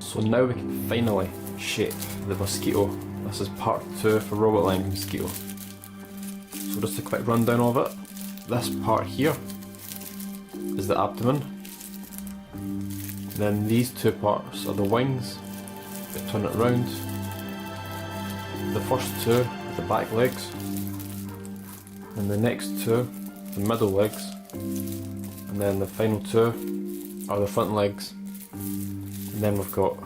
So now we can finally shape the Mosquito. This is part 2 for Robot Line Mosquito. So just a quick rundown of it. This part here is the abdomen. And then these two parts are the wings. We turn it round. The first two are the back legs. And the next two, the middle legs. And then the final two are the front legs. And then we've got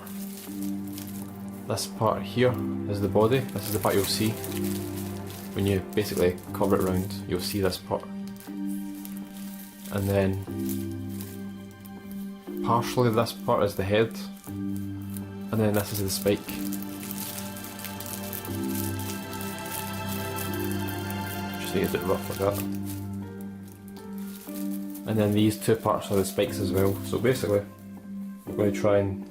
this part here is the body. This is the part you'll see. When you basically cover it round, you'll see this part. And then partially this part is the head. And then this is the spike. Just need a bit rough like that. And then these two parts are the spikes as well. So basically, I'm going to try and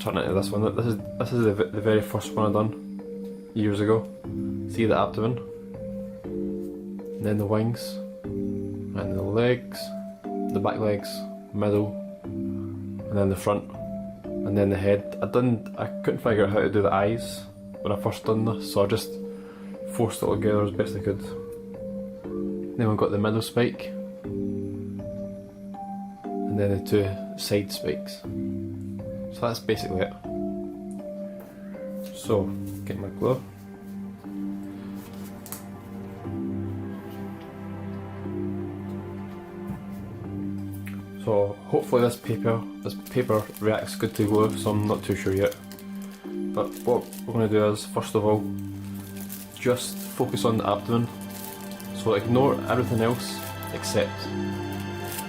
turn it into this one. This is the very first one I done years ago. See the abdomen, and then the wings, and the legs, the back legs, middle, and then the front, and then the head. I couldn't figure out how to do the eyes when I first done this, so I just forced it all together as best I could. Then we've got the middle spike, and then the two side spikes. So that's basically it. So, get my glue. So hopefully this paper reacts good to glue, so I'm not too sure yet. But what we're going to do is, first of all, just focus on the abdomen. So ignore everything else except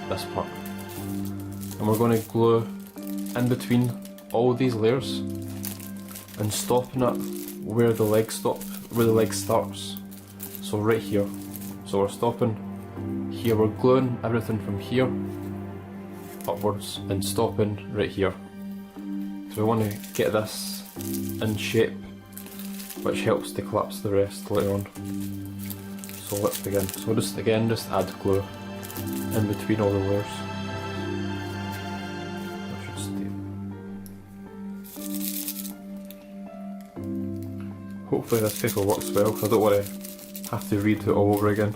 this part. And we're going to glue in between all these layers and stopping it where the leg starts. So right here. So we're stopping here, we're gluing everything from here upwards and stopping right here. So we want to get this in shape, which helps to collapse the rest later on. So let's begin. So just add glue in between all the layers. Hopefully this paper works well, because I don't want to have to read it all over again.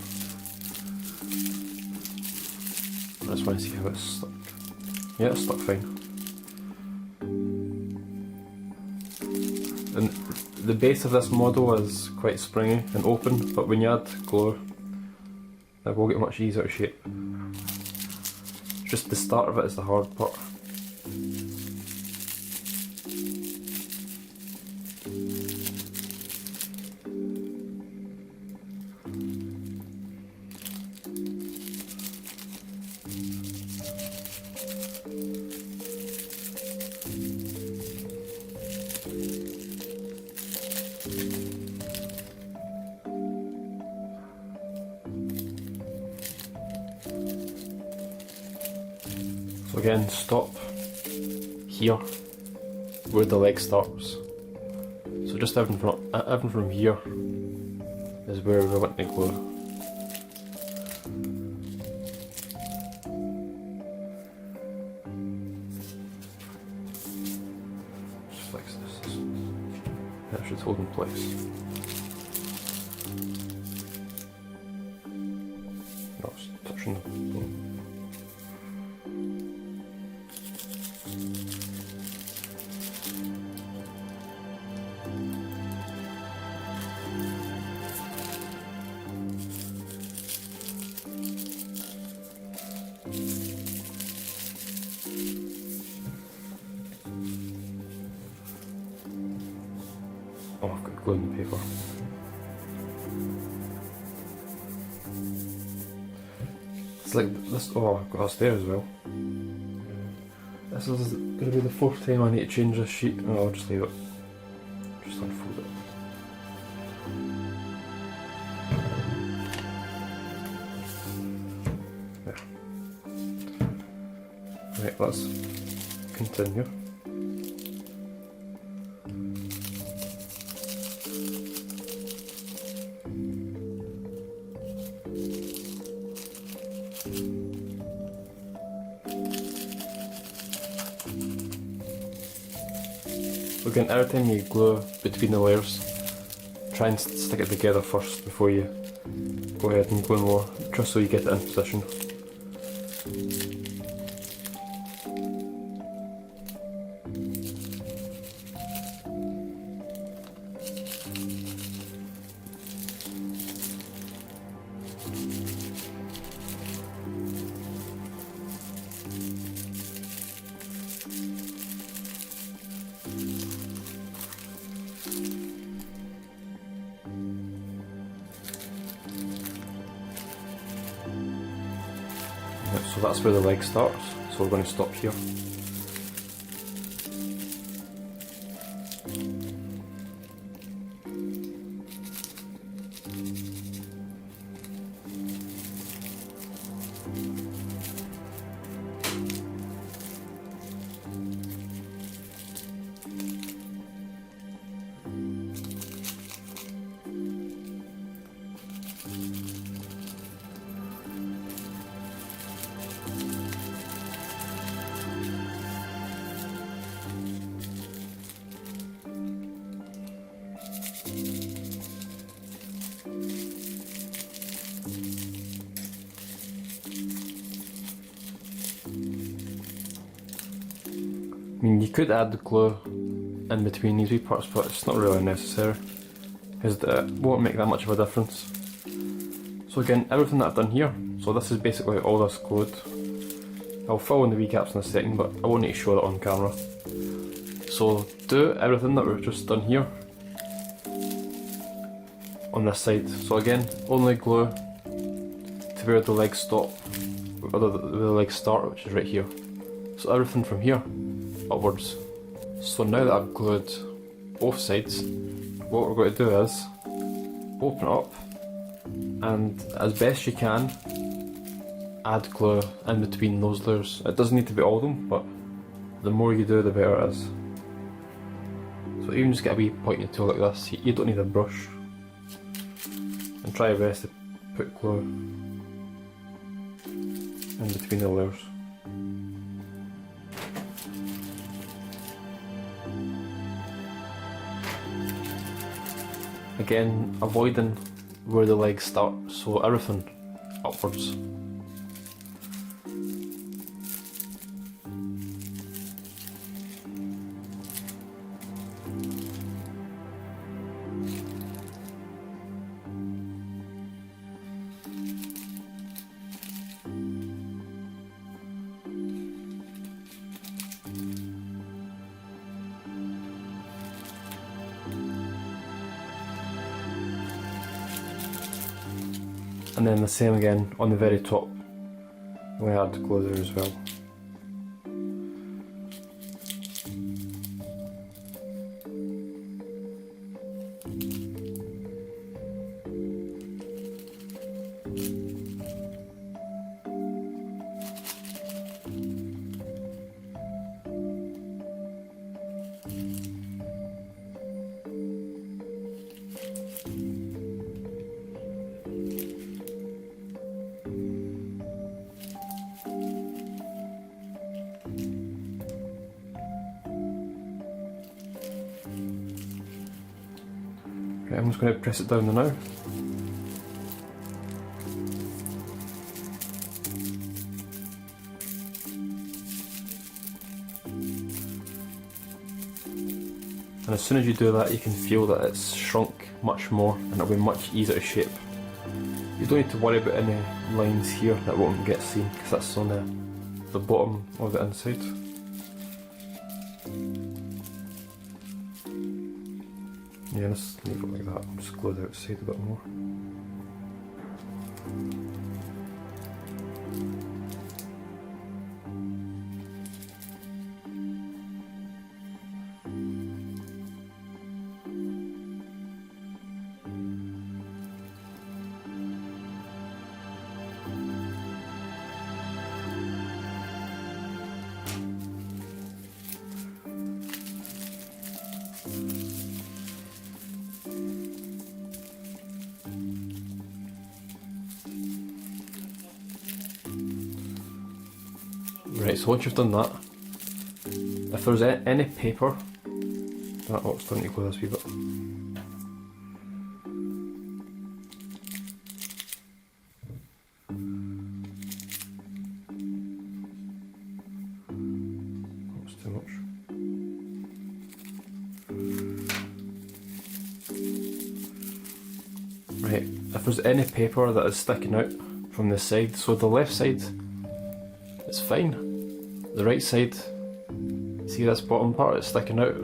I just want to see how it's stuck. Yeah, it's stuck fine. And the base of this model is quite springy and open, but when you add glue, it will get much easier to shape. Just the start of it is the hard part. So again, stop here where the leg starts. So just everything from here is where we want to glue. Just flex this. That should hold in place. No, it's touching the bone. Oh, I've got glue in the paper. It's like this. Oh, I've got this there as well. This is going to be the fourth time I need to change this sheet. No, I'll just leave it. Just unfold it. There. Right, let's continue. So again, every time you glue between the layers, try and stick it together first before you go ahead and glue more, just so you get it in position. So that's where the leg starts, so we're going to stop here. I mean, you could add the glue in between these wee parts, but it's not really necessary, because it won't make that much of a difference. So again, everything that I've done here, so this is basically all this glued. I'll fill in the wee gaps in a second, but I won't need to show that on camera. So do everything that we've just done here on this side. So again, only glue to where the legs stop, or the legs start, which is right here. So everything from here upwards. So now that I've glued both sides, what we're going to do is open it up and, as best you can, add glue in between those layers. It doesn't need to be all of them, but the more you do, the better it is. So even just get a wee pointy tool like this, you don't need a brush, and try your best to put glue in between the layers. Again, avoiding where the legs start, so everything upwards. And then the same again on the very top. We add glue there as well. Okay, I'm just going to press it down the now. And as soon as you do that, you can feel that it's shrunk much more and it'll be much easier to shape. You don't need to worry about any lines here that won't get seen, because that's on the bottom of the inside. Yeah, let's leave it like that, just glue the outside a bit more. Right, so once you've done that, if there's any paper That looks starting to glue this wee bit. That's too much. Right, if there's any paper that is sticking out from the side, so the left side is fine, the right side, see this bottom part that's sticking out,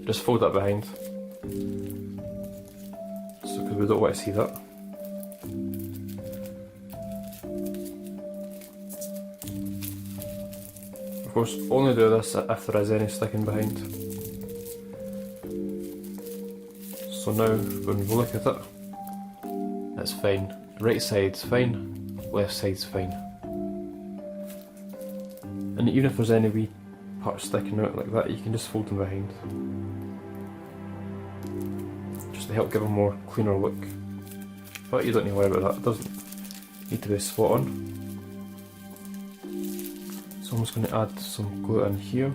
just fold that behind. So because we don't want to see that. Of course, only do this if there is any sticking behind. So now when we look at it, it's fine. Right side's fine, left side's fine. And even if there's any wee parts sticking out like that, you can just fold them behind. Just to help give a more cleaner look. But you don't need to worry about that, it doesn't need to be spot on. So I'm just going to add some glue in here.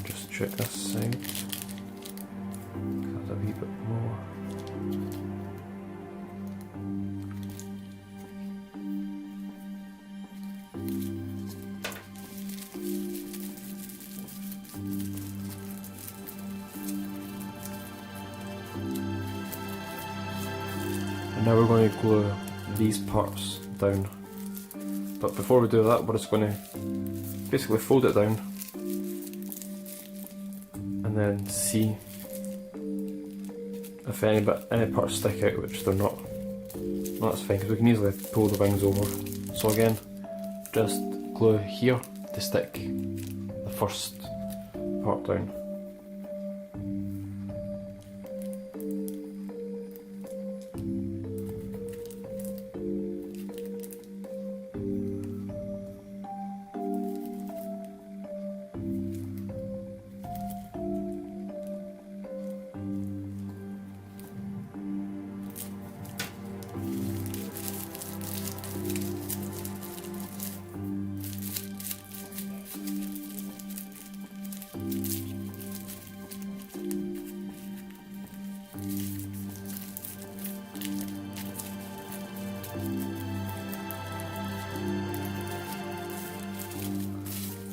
Just check this side. Add a wee bit more. And now we're going to glue these parts down. But before we do that, we're just going to basically fold it down and then see if any parts stick out, which they're not. No, that's fine because we can easily pull the wings over. So again, just glue here to stick the first part down.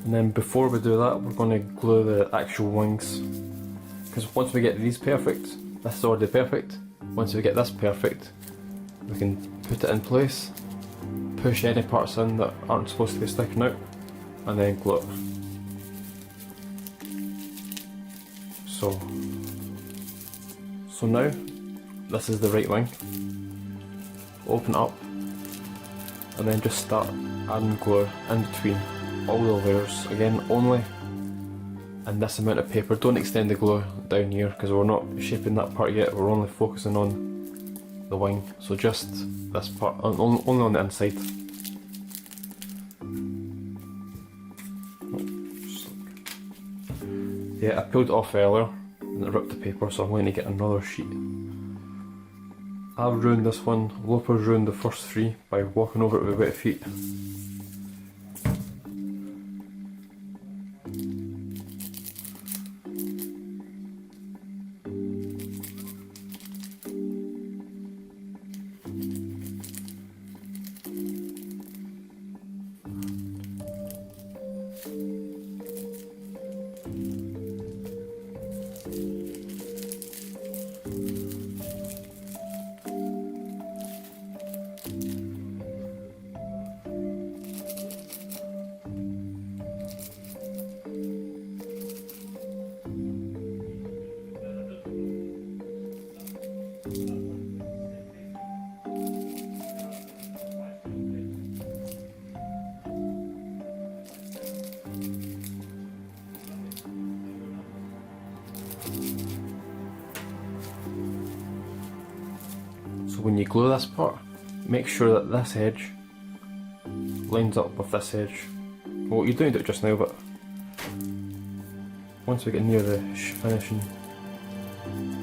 And then before we do that, we're going to glue the actual wings. Because once we get these perfect, this is already perfect, once we get this perfect, we can put it in place, push any parts in that aren't supposed to be sticking out, and then glue it. So now, this is the right wing. Open it up, and then just start adding glue in between all the layers, again only in this amount of paper. Don't extend the glue down here because we're not shaping that part yet, we're only focusing on the wing, so just this part, only on the inside. Yeah, I pulled it off earlier and it ripped the paper, so I'm going to get another sheet. I've ruined this one, Loper's ruined the first three by walking over it with wet feet. So when you glue this part, make sure that this edge lines up with this edge. Well, you don't do it just now, but once we get near the finishing,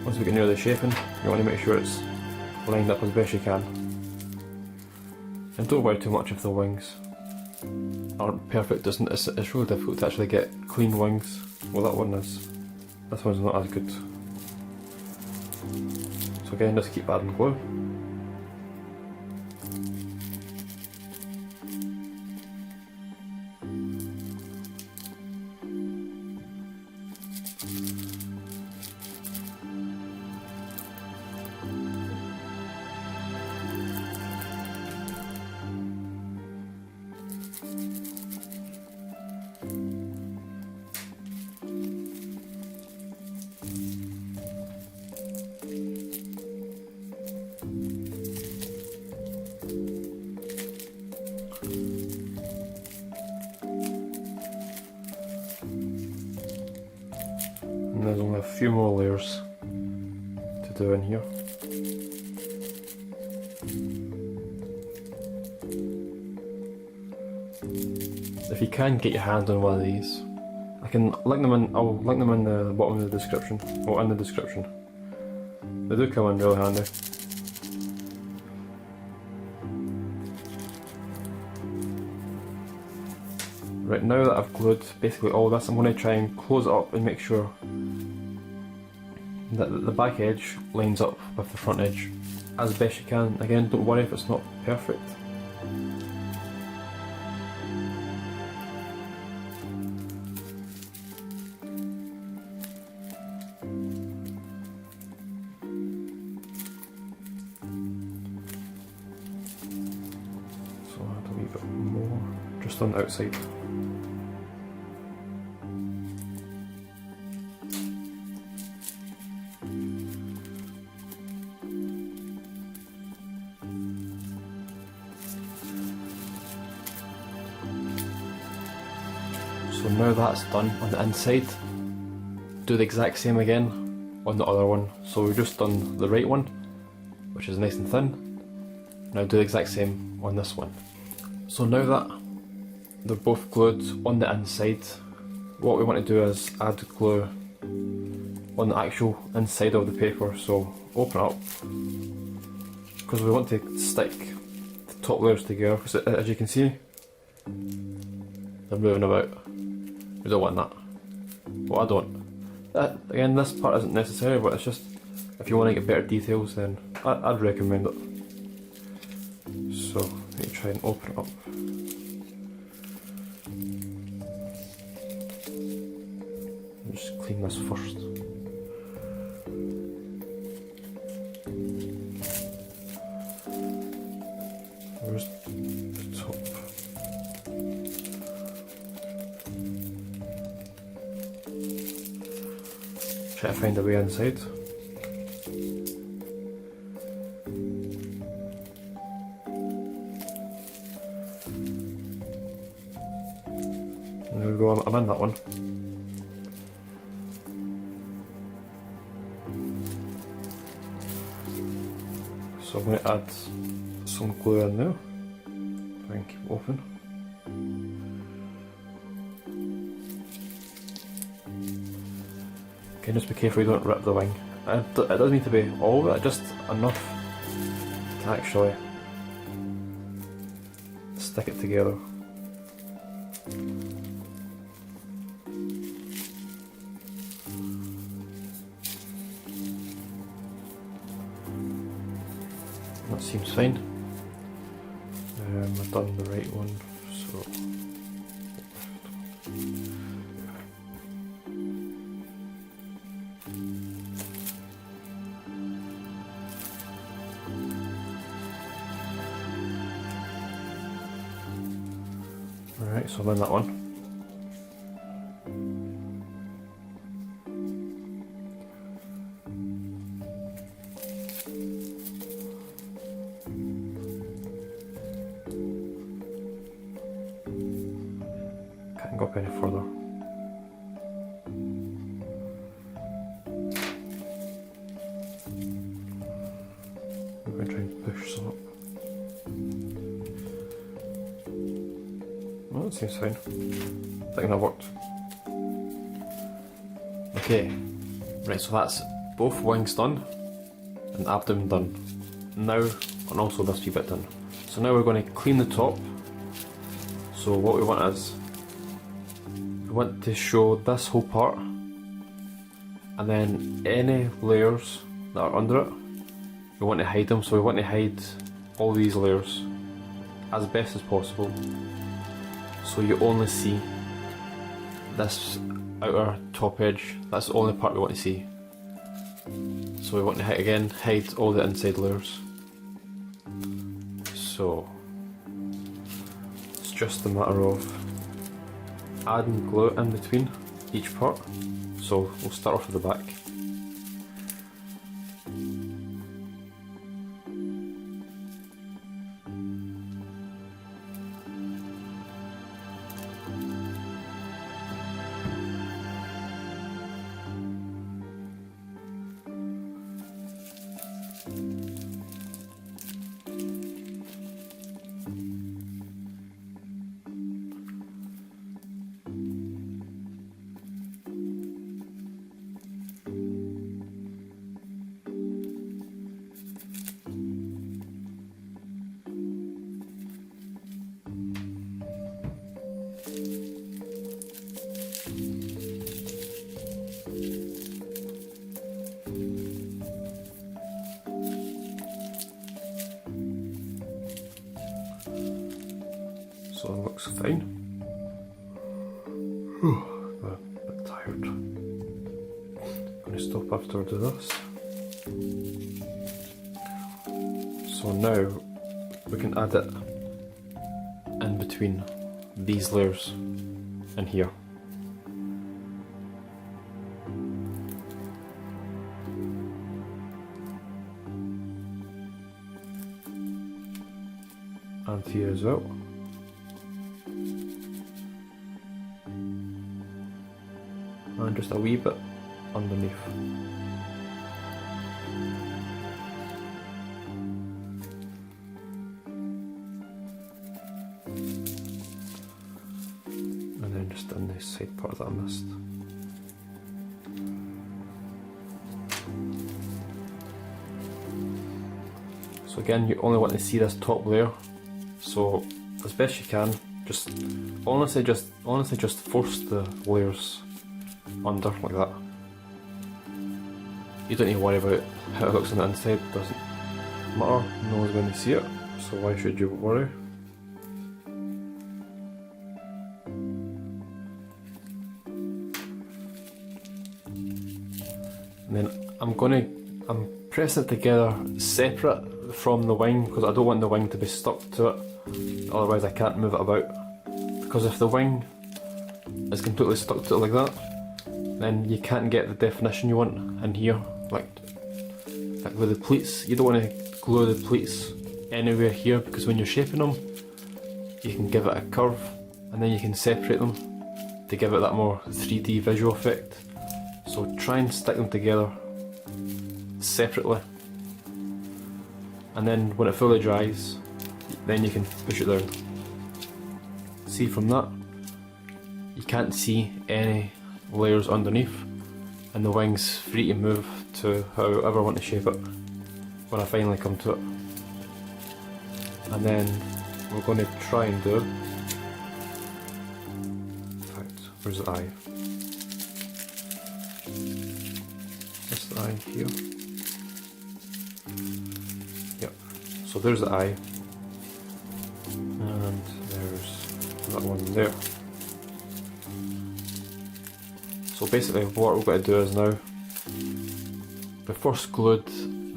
once we get near the shaping, you want to make sure it's lined up as best you can. And don't worry too much if the wings aren't perfect. It's really difficult to actually get clean wings. Well, that one is. This one's not as good. So again, just keep adding glue. And there's only a few more layers to do in here. If you can get your hand on one of these, I can link them in. I'll link them in the bottom of the description, or in the description. They do come in really handy. Right, now that I've glued basically all this, I'm going to try and close it up and make sure that the back edge lines up with the front edge as best you can. Again, don't worry if it's not perfect. So I'll add a wee bit more just on the outside. So now that's done on the inside, do the exact same again on the other one. So we've just done the right one, which is nice and thin. Now do the exact same on this one. So now that they're both glued on the inside, what we want to do is add glue on the actual inside of the paper. So open it up, because we want to stick the top layers together, because as you can see, they're moving about. We don't want that. Well, I don't. Again, this part isn't necessary, but it's just if you want to get better details, then I'd recommend it. So let me try and open it up. Just clean this first. Where's the top? Try to find a way inside. There we go, I'm in that one. So I'm going to add some glue in there. Try and keep it open. Okay, just be careful you don't rip the wing. It doesn't need to be all of it, just enough to actually stick it together. That seems fine. I've done the right one, so alright, so I'm in that one. Can't go up any further. I'm going to try and push some up. Well, that seems fine. I think that worked. Okay, right, so that's both wings done and abdomen done. Now, and also this wee bit done. So now we're going to clean the top. So what we want is, we want to show this whole part, and then any layers that are under it, we want to hide them. So we want to hide all these layers as best as possible. So you only see this outer top edge. That's the only part we want to see. So we want to hide all the inside layers. So it's just a matter of adding glue in between each part. So we'll start off with the back. So it looks fine. I'm a bit tired. I'm going to stop after I do this. So now we can add it in between these layers in here. And here as well. And just a wee bit underneath. And then just in this side part that I missed. So again, you only want to see this top layer. So as best you can, just honestly just force the layers under like that. You don't need to worry about how it looks on the inside, doesn't matter, no one's going to see it, so why should you worry? And then I'm pressing it together separate from the wing because I don't want the wing to be stuck to it, otherwise I can't move it about. Because if the wing is completely stuck to it like that, then you can't get the definition you want in here, like with the pleats. You don't want to glue the pleats anywhere here because when you're shaping them, you can give it a curve and then you can separate them to give it that more 3D visual effect. So try and stick them together separately, and then when it fully dries, then you can push it down. See, from that, you can't see any layers underneath, and the wing's free to move to however I want to shape it when I finally come to it. And then we're going to try and do, in fact, where's the eye? That's the eye here. Yep, so there's the eye, and there's that one there. So basically what we're going to do is now, we first glued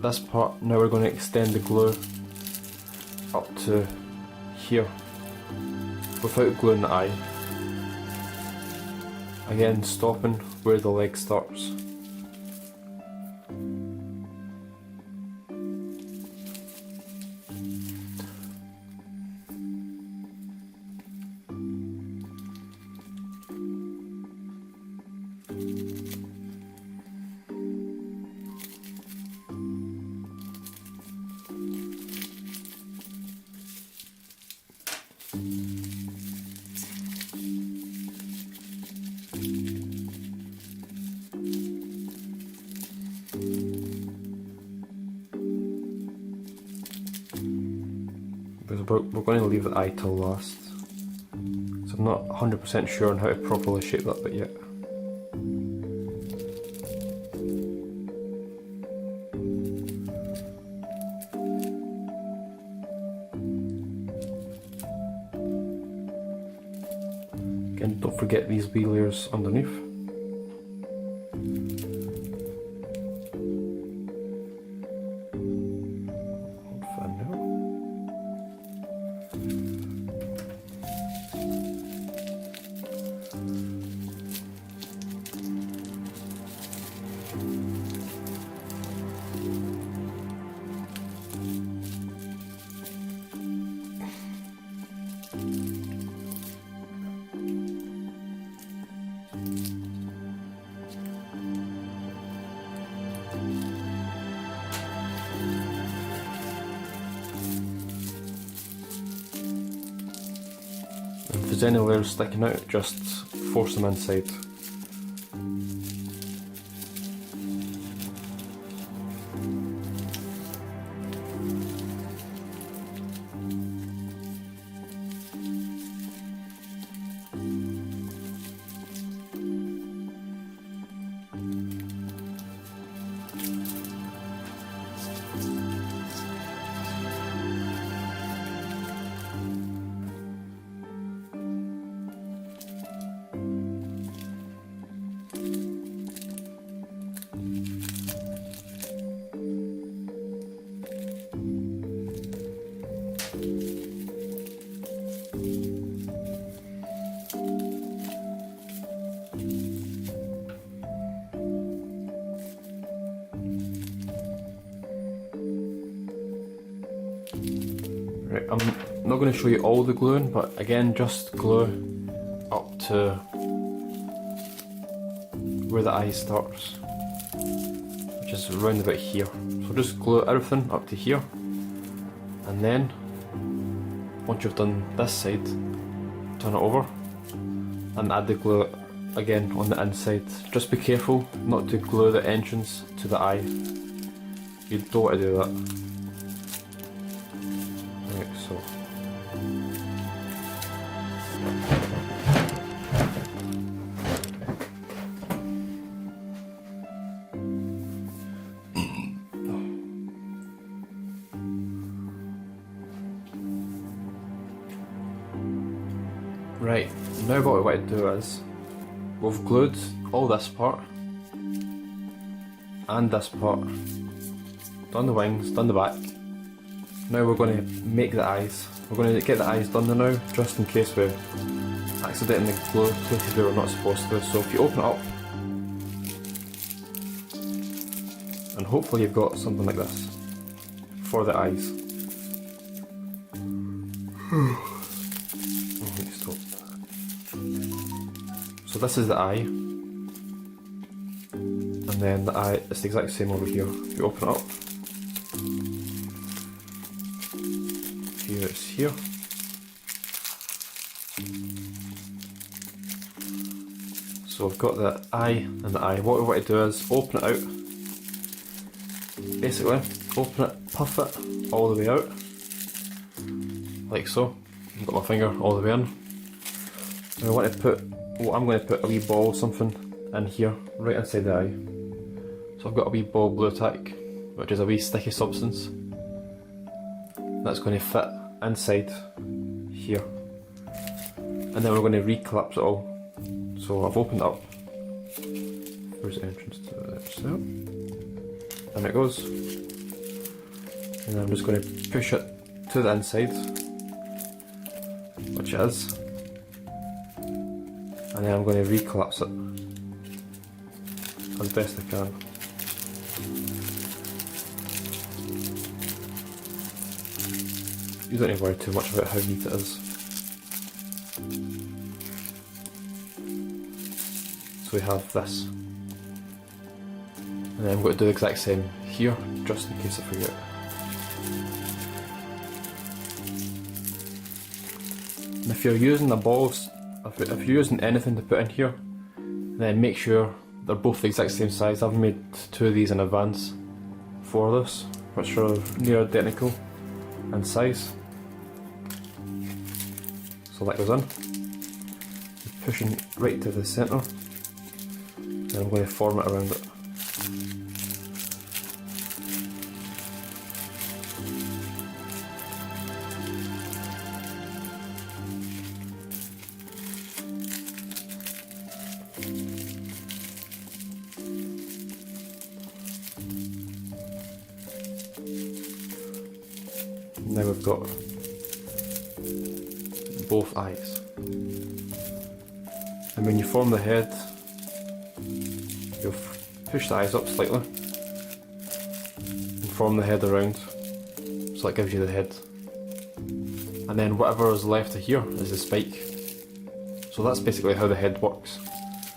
this part, now we're going to extend the glue up to here without gluing the eye. Again, stopping where the leg starts. we're going to leave the eye till last. So I'm not 100% sure on how to properly shape that bit yet. Again, don't forget these wee layers underneath. If there's any layers sticking out, just force them inside. Right, I'm not going to show you all the gluing, but again, just glue up to where the eye starts, which is around about here. So just glue everything up to here, and then once you've done this side, turn it over and add the glue again on the inside. Just be careful not to glue the entrance to the eye. You don't want to do that. Right, so right, now what we want to do is, we've glued all this part and this part, done the wings, done the back. Now we're going to make the eyes. We're going to get the eyes done now, just in case we accidentally glue places where we're not supposed to. So if you open it up, and hopefully you've got something like this for the eyes. So this is the eye, and then the eye is the exact same over here. If you open it up, here it's here. So we've got the eye and the eye. What we want to do is open it out. Basically, open it, puff it all the way out, like so. I've got my finger all the way in. And I want to put, well, I'm going to put a wee ball, something in here, right inside the eye. So I've got a wee ball blue tack, which is a wee sticky substance. That's going to fit inside here. And then we're going to recollapse it all. So I've opened it up. Where's the entrance to this? There. And it goes. And then I'm just going to push it to the inside, which it is. And then I'm going to recollapse it as best I can. You don't need to worry too much about how neat it is. So we have this. And then I'm going to do the exact same here, just in case I forget. And if you're using the balls, if you're using anything to put in here, then make sure they're both the exact same size. I've made two of these in advance for this, which are near identical in size. So that goes in. Pushing right to the centre. And I'm going to form it around it. Now we've got both eyes. And when you form the head, you'll push the eyes up slightly and form the head around, so that gives you the head. And then whatever is left of here is the spike. So that's basically how the head works.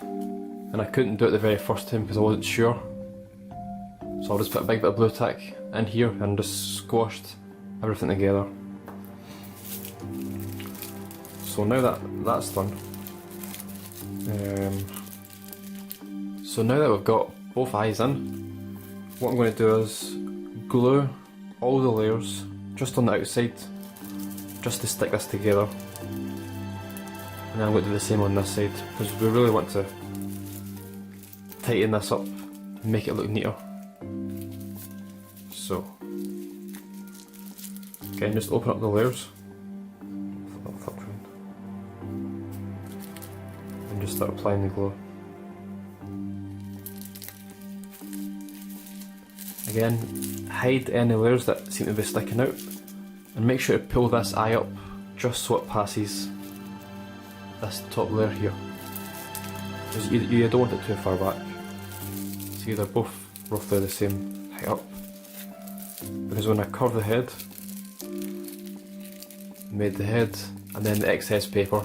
And I couldn't do it the very first time because I wasn't sure. So I'll just put a big bit of blue tack in here and just squashed everything together. So now that that's done, so now that we've got both eyes in, what I'm going to do is glue all the layers just on the outside, just to stick this together. And then I'm going to do the same on this side, because we really want to tighten this up and make it look neater. So, again, just open up the layers, and just start applying the glue. Again, hide any layers that seem to be sticking out, and make sure to pull this eye up just so it passes this top layer here. Because you don't want it too far back. See, they're both roughly the same height up. Because when I curve the head, made the head, and then the excess paper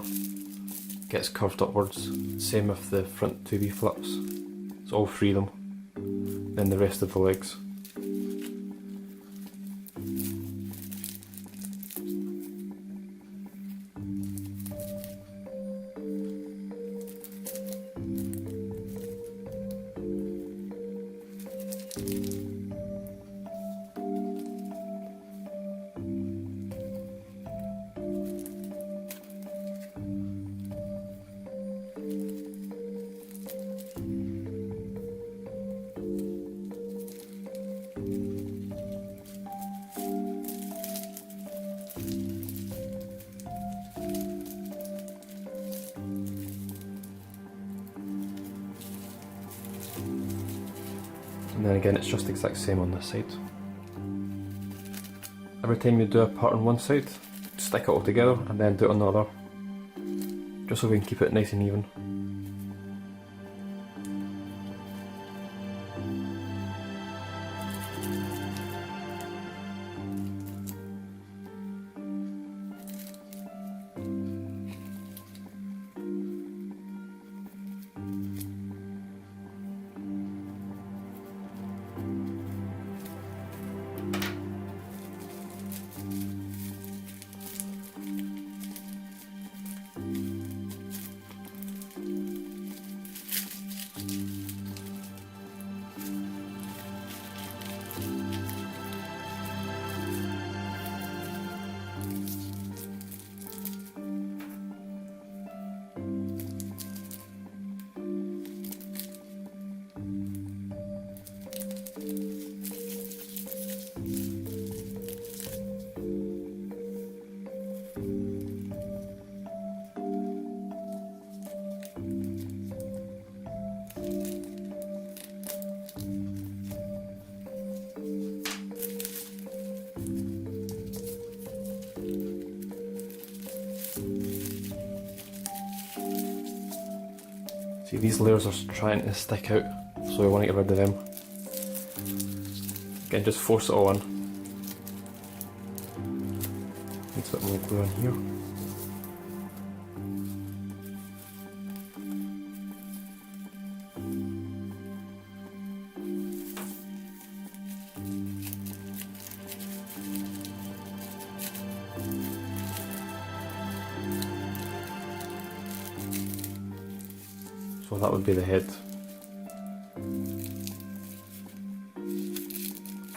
gets curved upwards. Same with the front two V flips. So all three of them. Then the rest of the legs. And then again, it's just the exact same on this side. Every time you do a part on one side, stick it all together and then do it on the other, just so we can keep it nice and even. See, these layers are trying to stick out, so we want to get rid of them. Again, just force it all in. Needs a bit more glue in here. So that would be the head.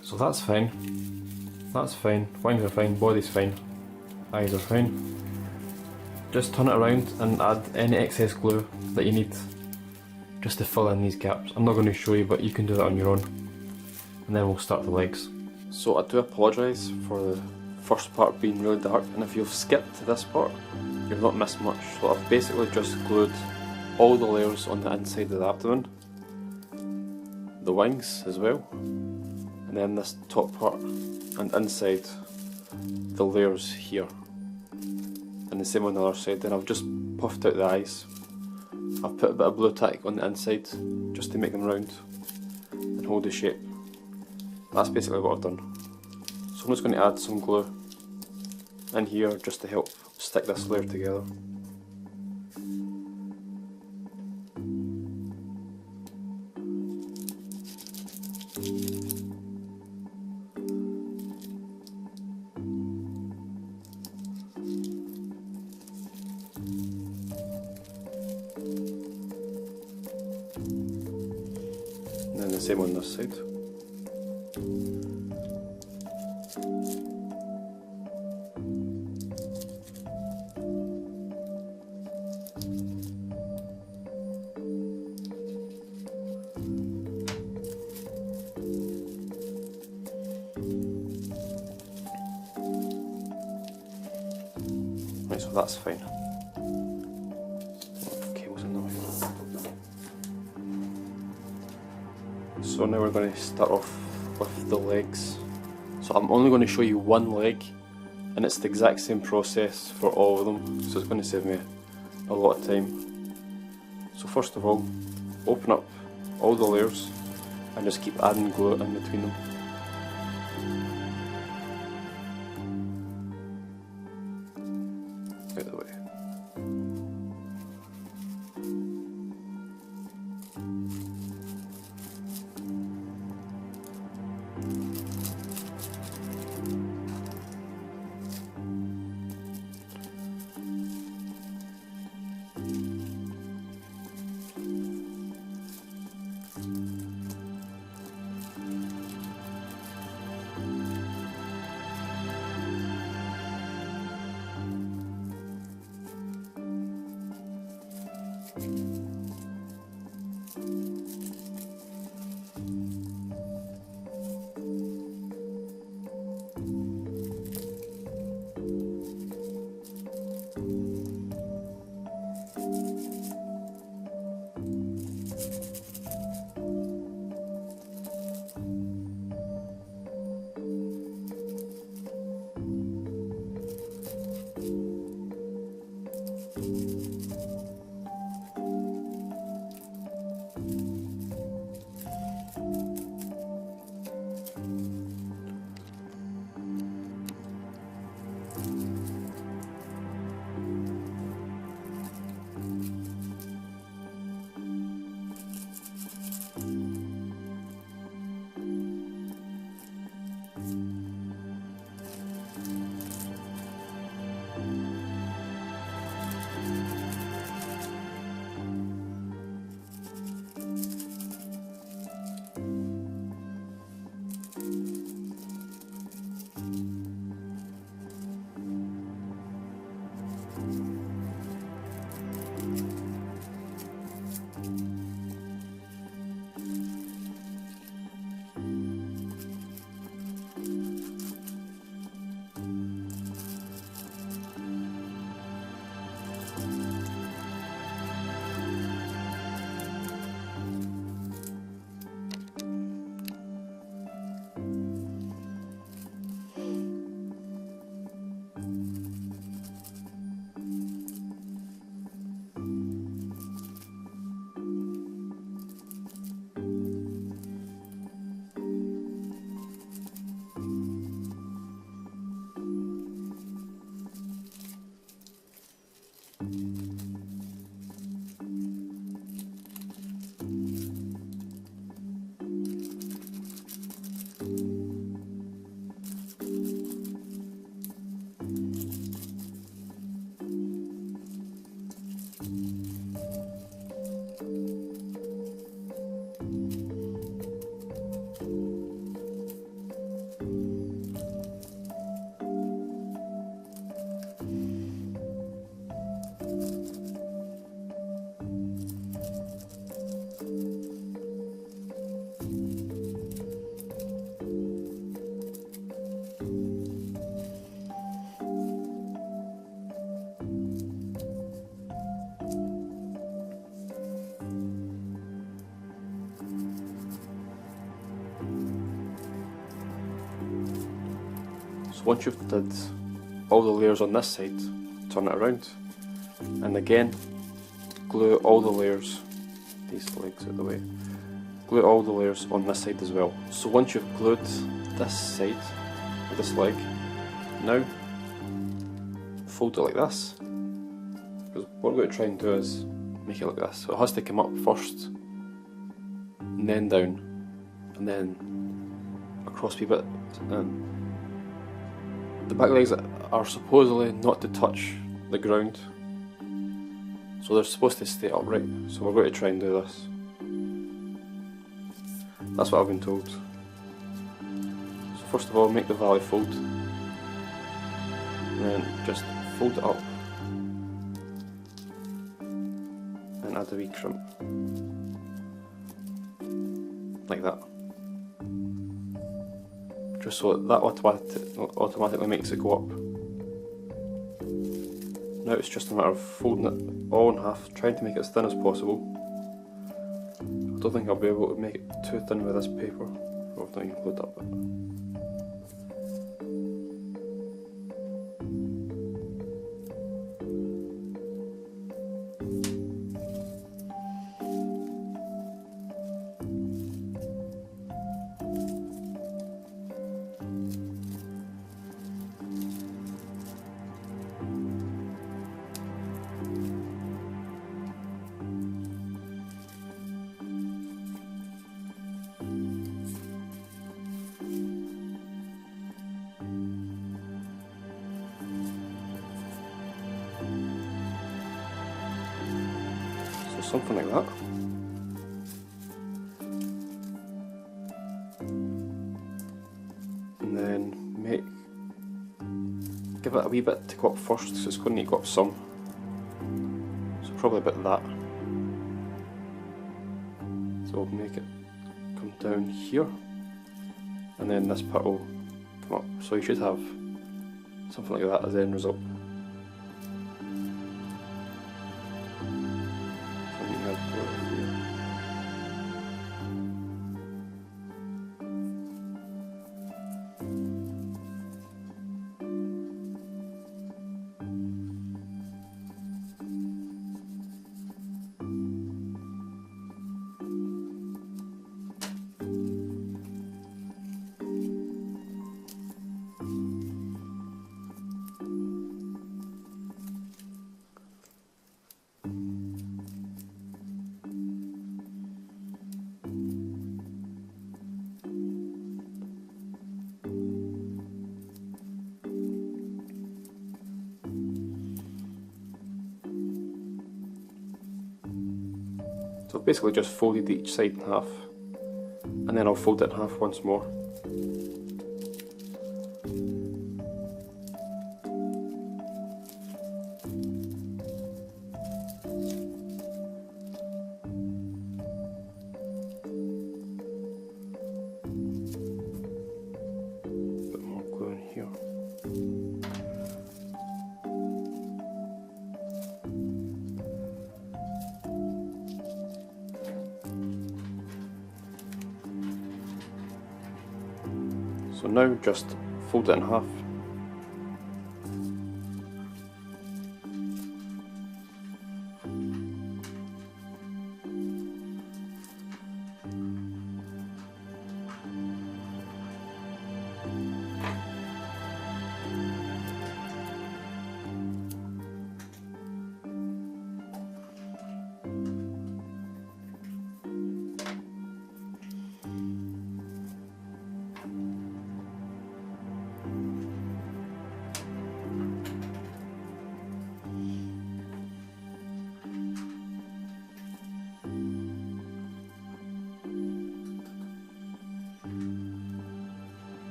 So that's fine. That's fine. Wings are fine. Body's fine. Eyes are fine. just turn it around and add any excess glue that you need just to fill in these gaps. I'm not going to show you, but you can do that on your own. And then we'll start the legs. So I do apologise for the first part being really dark, and if you've skipped to this part, you've not missed much. So I've basically just glued all the layers on the inside of the abdomen, the wings as well, and then this top part, and inside the layers here. And the same on the other side. Then I've just puffed out the eyes. I've put a bit of blue tack on the inside just to make them round and hold the shape. That's basically what I've done. So I'm just going to add some glue in here just to help stick this layer together. And then the same on this side. Right, so that's fine. Cables in the way. So now we're going to start off with the legs. So I'm only going to show you one leg, and it's the exact same process for all of them, so it's going to save me a lot of time. So first of all, open up all the layers and just keep adding glue in between them. Out of the way. So once you've did all the layers on this side, turn it around, and again glue all the layers, these legs out of the way, glue all the layers on this side as well. So once you've glued this side, this leg, now fold it like this, because what we're going to try and do is make it like this. So it has to come up first, and then down, and then across a wee bit. The back legs are supposedly not to touch the ground, so they're supposed to stay upright. So we're going to try and do this. That's what I've been told. So first of all, make the valley fold, and then just fold it up and add a wee crimp, like that. Just so that automatically makes it go up. Now it's just a matter of folding it all in half, trying to make it as thin as possible. I don't think I'll be able to make it too thin with this paper, or if not even glued up. Something like that. And then give it a wee bit to go up first, so it's going to need to go up some. So probably about that. So we'll make it come down here, and then this part will come up. So you should have something like that as the end result. So I've basically just folded each side in half, and then I'll fold it in half once more. Bit more glue in here. So now just fold it in half.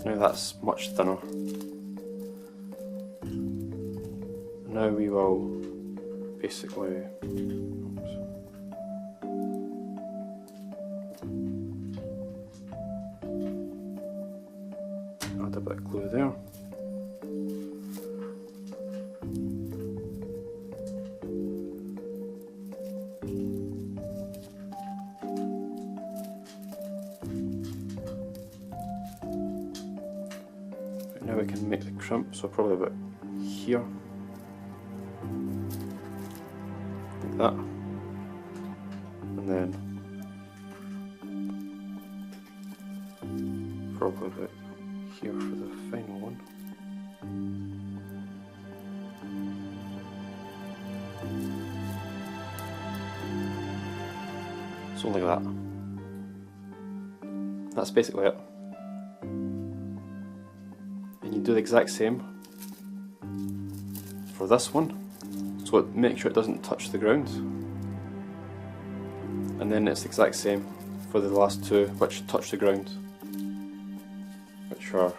Now that's much thinner. Now we will basically add a bit of glue there. we can make the crimp, so probably about here, like that, and then probably about here for the final one. So like that. That's basically it. And you do the exact same for this one, so make sure it doesn't touch the ground. And then it's the exact same for the last two which touch the ground, which are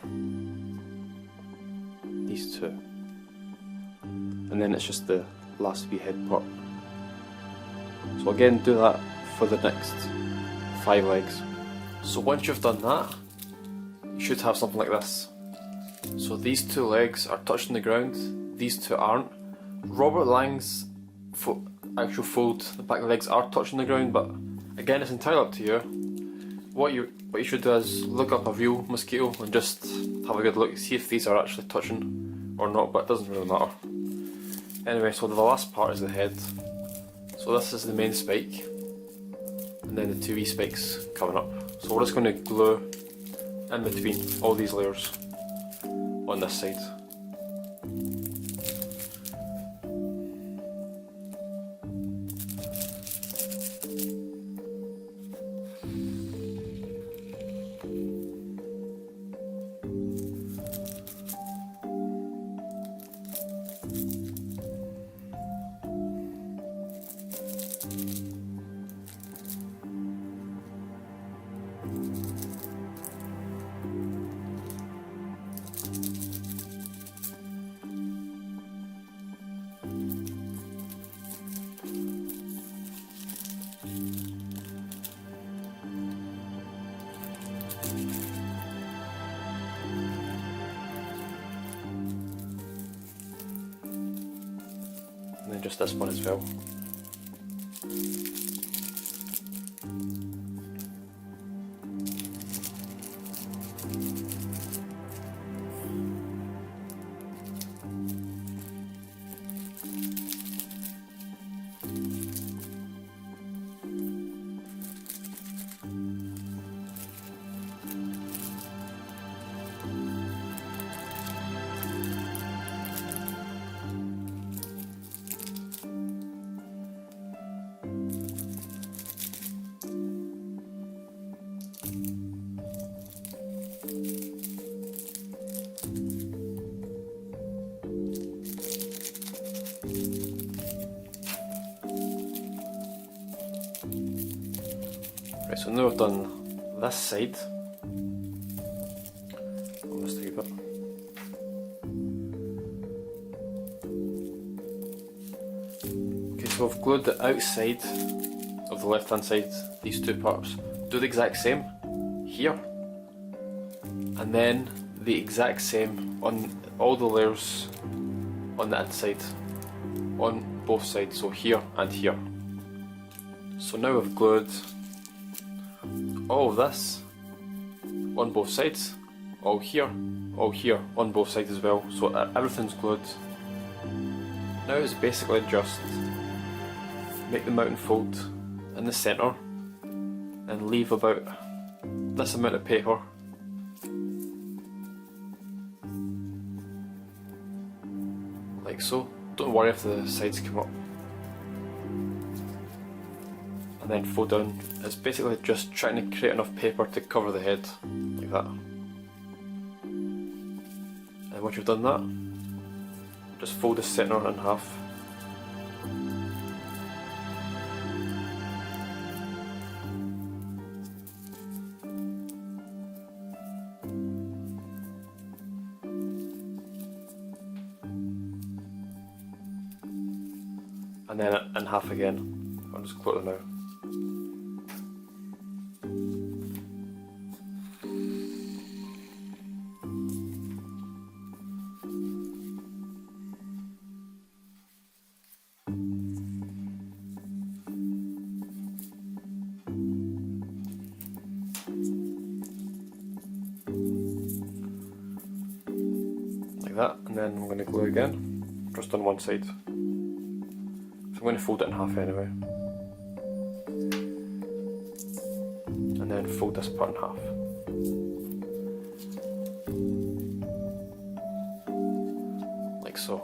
these two. And then it's just the last wee head part. So again, do that for the next 5 legs. So once you've done that, you should have something like this. So these 2 legs are touching the ground, these 2 aren't. Robert Lang's actual fold, the back legs are touching the ground, but again, it's entirely up to you. What you should do is look up a real mosquito and just have a good look, see if these are actually touching or not, but it doesn't really matter. Anyway, so the last part is the head. So this is the main spike, and then the 2 wee spikes coming up. So we're just going to glue in between all these layers on this side. And then just this one as well. Right, so now I've done this side. Almost a wee bit. Okay, so I've glued the outside of the left hand side, these 2 parts. Do the exact same here, and then the exact same on all the layers on the inside, on both sides, so here and here. So now I've glued all of this on both sides, all here on both sides as well, so everything's glued. Now it's basically just make the mountain fold in the centre and leave about this amount of paper like so. Don't worry if the sides come up. And then fold down. It's basically just trying to create enough paper to cover the head, like that. And once you've done that, just fold the centre in half. And then in half again. I'll just close it now. like that, and then I'm going to glue again, just on one side. So I'm going to fold it in half anyway. And then fold this part in half. Like so.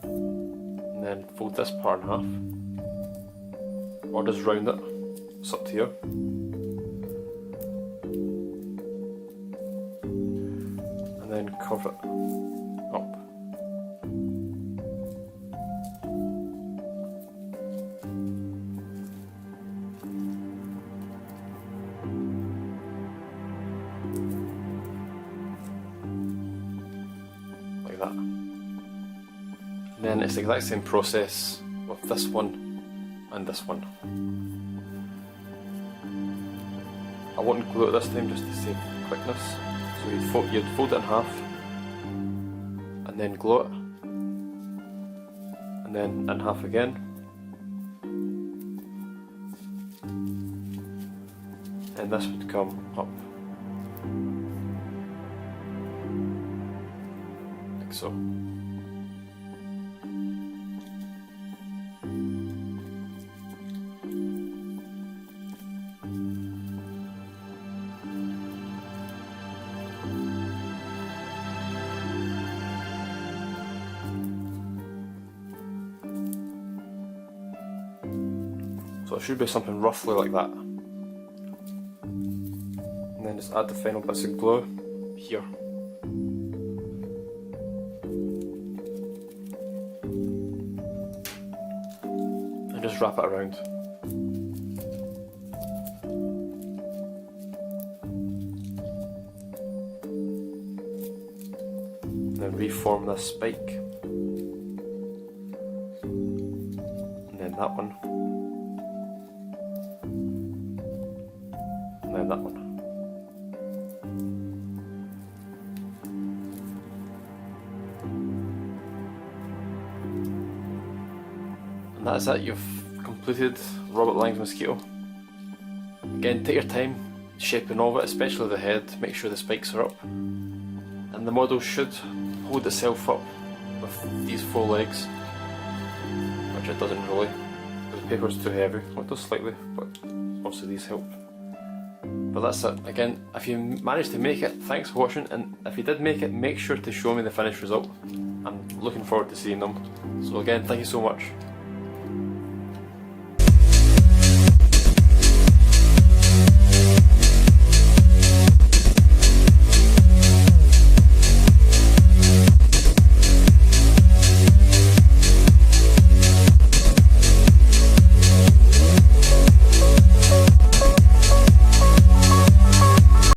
And then fold this part in half. Or just round it. It's up to you. And then curve it up. Like that. And then it's the exact same process with this one and this one. I wouldn't glue it this time just to save quickness. So you'd fold it in half and then glue it, and then in half again, and this would come up like so. So it should be something roughly like that. And then just add the final bits of glue here. And just wrap it around. And then reform this spike. And then that one. And then that one. And that's it, you've completed Robert Lang's Mosquito. Again, take your time shaping all of it, especially the head, make sure the spikes are up. And the model should hold itself up with these 4 legs, which it doesn't really, because the paper's too heavy. Well, it does slightly, but also these help. But that's it. Again, if you managed to make it, thanks for watching, and if you did make it, make sure to show me the finished result. I'm looking forward to seeing them. So again, thank you so much.